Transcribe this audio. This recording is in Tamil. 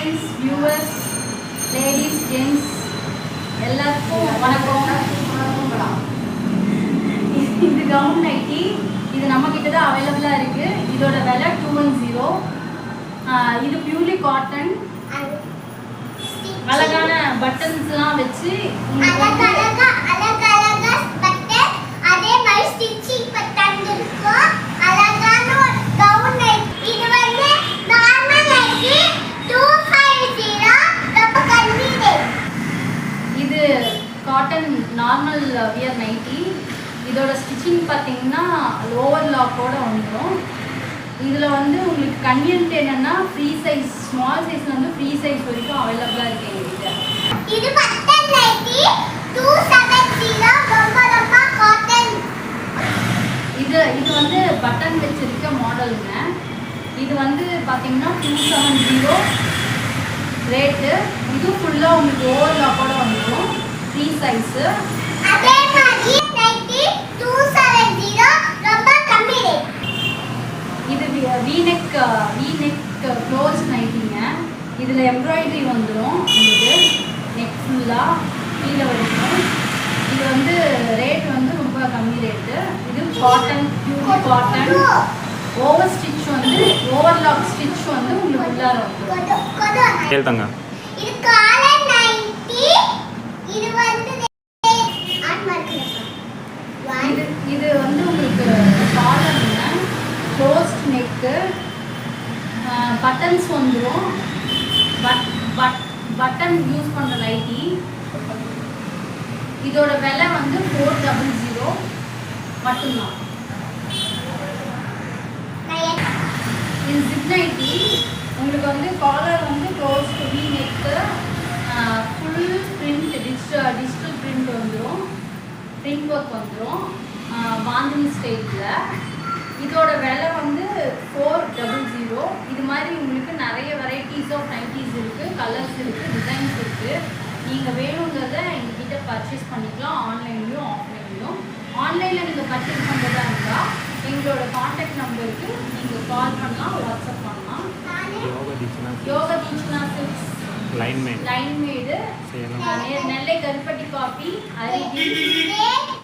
ஃப்ரெண்ட்ஸ், வியூவர்ஸ், லேடிஸ், ஜென்ட்ஸ் எல்லாருக்கும் வணக்கம். இது கவுன் நைட்டி. இது நம்மக்கிட்ட தான் அவைலபிளாக இருக்குது. இதோட விலை 210. இது பியூர்லி காட்டன். அழகான பட்டன்ஸ்லாம் வச்சு காட்டன் நார்மல் வியர் நைட்டி. இதோட ஸ்டிச்சிங் பார்த்தீங்கன்னா லோவர் லாக்கோட வந்துடும். இதில் வந்து உங்களுக்கு கன்வீனியன்ட் என்னென்னா ஃப்ரீ சைஸ், ஸ்மால் சைஸில் வந்து ஃப்ரீ சைஸ் வரைக்கும் அவைலபிளாக இருக்குது எங்ககிட்ட. இது பட்டன் நைட்டி 270 ரொம்ப காட்டன். இது வந்து பட்டன் வச்சிருக்க மாடலுங்க. இது வந்து பார்த்தீங்கன்னா 270 ரேட்டு. இது ஃபுல்லாக உங்களுக்கு ஓவர் லாக்கோட வந்துடும், ஃப்ரீ சைஸு. அதே மாதிரி நைட்டி 270 ரொம்ப கம்மி ரேட். இது V-neck க்ளோஸ் நைட்டிங்க. இதில் எம்ப்ராய்டரி வந்துடும் உங்களுக்கு நெக் ஃபுல்லாக கீழே வரைக்கும். இது வந்து ரேட் வந்து ரொம்ப கம்மி ரேட்டு. இது cotton, pure cotton. Over stitch வந்து ஓவர்லாக் ஸ்டிச் வந்து உங்களுக்கு உள்ளார வந்துடும். கேளுங்க. இது காலர் நைட்டி. இது வந்து இது வந்து உங்களுக்கு காலருங்க, க்ளோஸ்ட் நெக்கு, பட்டன்ஸ் வந்துடும். பட்டன் யூஸ் பண்ணுற நைட்டி. இதோட விலை வந்து 400 மட்டும்தான். இது ஜிப் நைட்டி. உங்களுக்கு வந்து காலர் வந்து closed V neck, full print, digital print வந்துடும், பிரிண்ட் ஒர்க் வந்துடும் பாந்தினி ஸ்டைலில். இதோட விலை வந்து 400. இது மாதிரி உங்களுக்கு நிறைய வெரைட்டிஸ் ஆஃப் நைட்டிஸ் இருக்குது, கலர்ஸ் இருக்குது, டிசைன்ஸ் இருக்குது. நீங்கள் வேணுங்கிறத எங்ககிட்ட பர்ச்சேஸ் பண்ணிக்கலாம், ஆன்லைன்லேயும் ஆஃப்லைன்லேயும். ஆன்லைனில் நீங்கள் பர்ச்சேஸ் பண்ணுறதா இருந்தால் எங்களோட காண்டாக்ட் நம்பருக்கு நீங்கள் கால் பண்ணலாம், வாட்ஸ்அப் பண்ணலாம். யோகா தீட்சணா சில்க்ஸ், லைன்மேடு, நெல்லை கருப்பட்டி காப்பி, அரிசி.